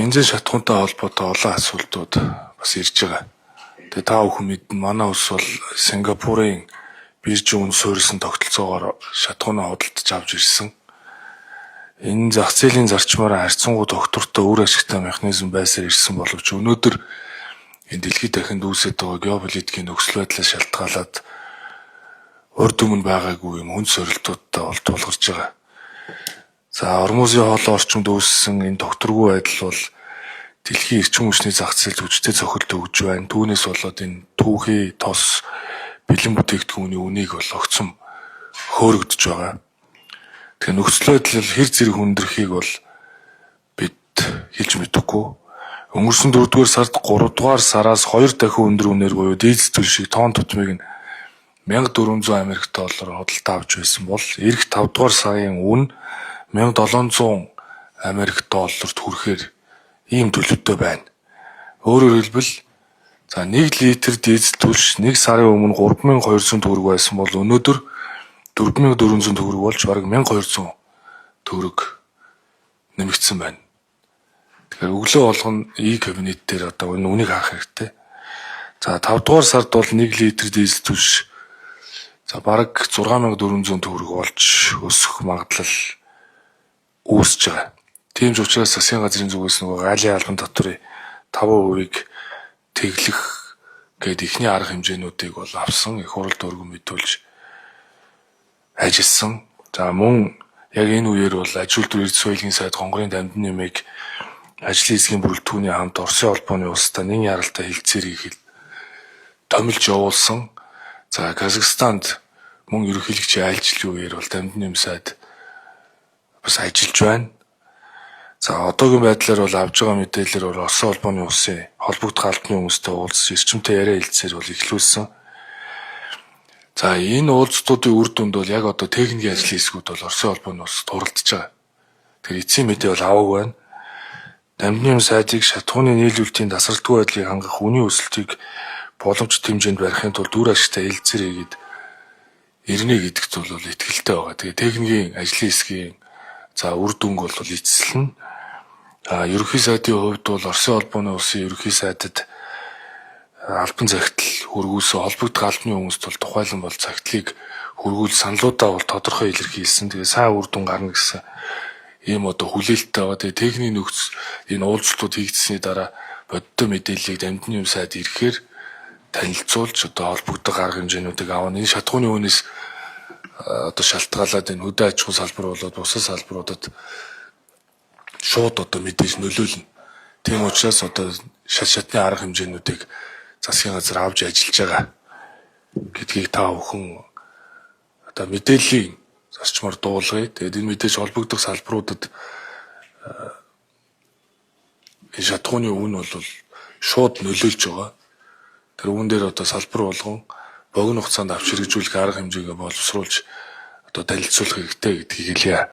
бензин шатхуунтай холбоотой олон асуултууд бас ирж байгаа. Тэгээ та бүхэн мэднэ, манай улс бол Сингапурын биржийн үн суурилсан тогтолцоогоор шатхуунаа худалдаж авч ирсэн. Энэ зах зээлийн зарчмаараа харьцангуй доктортой үр ашигтай механизм байсаар ирсэн боловч өнөөдөр энэ дэлхийд дахинд үүсэж байгаа геополитикийн нөхцөл байдлаас шалтгаалаад урд өмнө байгаагүй юм хүн сорилтуудтай бол тулгарч байгаа. За Ормузын хоолой орчимд үүссэн энэ докторгүй байдал бол дэлхийн эрчим хүчний зах зээлд хүчтэй цохилт өгж байна. Түүнээс болоод энэ түүхий тос бэлэн бүтээгдэхүүний үнийг бол огцом хөөрөгдөж байгаа. Тэгэхээр нөхцөл байдал хэр зэрэг хүндрэхийг бол бид хэлж мэдэхгүй. Өнгөрсөн 4-р сард 3-р сараас 2 дахин өндөр үнээр буюу дизель төлөв шиг тонн тутмыг нь $1400 худалдаа авч байсан бол эх 5-р сарын үн $1700 хүрэхээр ийм төлөвтэй байна. Өөрөөр хэлбэл за 1 литр дизель төлш 1 сарын өмнө $3200 байсан бол өнөөдөр $4400 болж бараг $1200 нэмэгдсэн байна. Тэгэхээр өглөө болгоно кабинет дээр одоо энэ үнийг хаах хэрэгтэй. За 5-р сард бол 1 литр дизель төлш за бараг $6400 болж өсөх магадлал үүсэж байгаа. Тийм ч учраас засгийн газрын зүгээс нөгөө галийн албан татврын 5%-ийг тэглэх гээд ихний арга хэмжээнүүдийг бол авсан, их хурлд өргөн мэдүүлж ажилласан. За мөн яг энэ үеэр бол аж үйлдвэр эрдэс соёлын сайд Гонгорын дамжин нэмийг ажлын хэсгийн бүрэлдэхүүний хамт Оросын холбооны улстай нэн яралтай хэлцээрийг томилж явуулсан. За Казахстанд мөн ерөнхийлөгчийн айлчлалын үеэр бол дамжин нэм сайд бас ажиллаж байна. За одоогийн байдлаар бол авж байгаа мэдээлэлээр бол Оросын холбооны улсын холбогдох албаны хүмүүстэй уулзсан эрчимтэй яриа хэлцээр бол эхлүүлсэн. За энэ уулзалтуудын үр дүнд бол яг одоо техникийн ажлын хэсгүүд бол Оросын холбооны улсад хуралдаж байгаа. Тэгэхээр эцсийн мэдээ бол аваагүй байна. Дамжин сайдыг шатхууны нийлүүлэлтийн тасралтгүй байдлыг хангах үнийн өсөлтийг боломжит хэмжээнд барихын тулд үр ашигтай хэлэлцээр хийгээд ирнэ гэдэгт бол итгэлтэй байгаа. Тэгээ техникийн ажлын хэсгийн за үр дүнг бол эцэслэн ерөнхий сайдын хувьд бол Оросын холбооны улсын ерөнхий сайдад албан цагтл хөргүүлсэн холбогдох албаны хүмүүст бол тухайлан бол цагтлыг хөргүүл саналуудаа бол тодорхой илэрхийлсэн. Тэгээ сайн үр дүн гарна гэсэн ийм одоо хүлээлттэй байгаа. Тэгээ техникийн нөхцөл энэ уулзалтууд хийгдсэний дараа бодиттой мэдээллийг дамжин нэм сайд ирэхээр танилцуулж одоо холбогдох арга хэмжээнүүдийг авна. Энэ шатхууны үнээс одоо шалтгаалаад энэ хөдөө аж ахуй салбар болоод бусад салбаруудад шууд одоо мэдээж нөлөөлнө. Тийм учраас одоо шатны арга хэмжээнүүдийг засгийн газар авч ажиллаж байгаа гэдгийг та бүхэн одоо мэдээллийн зарчмаар дуулгая. Тэгээд энэ мэдээж холбогдох салбаруудад энэ шатхууны үн бол шууд нөлөөлж байгаа. Тэр үүн дээр одоо салбар болгон богино хугацаанд авч хэрэгжүүлэх арга хэмжээгээ боловсруулж одоо танилцуулах хэрэгтэй гэдгийг хэлье.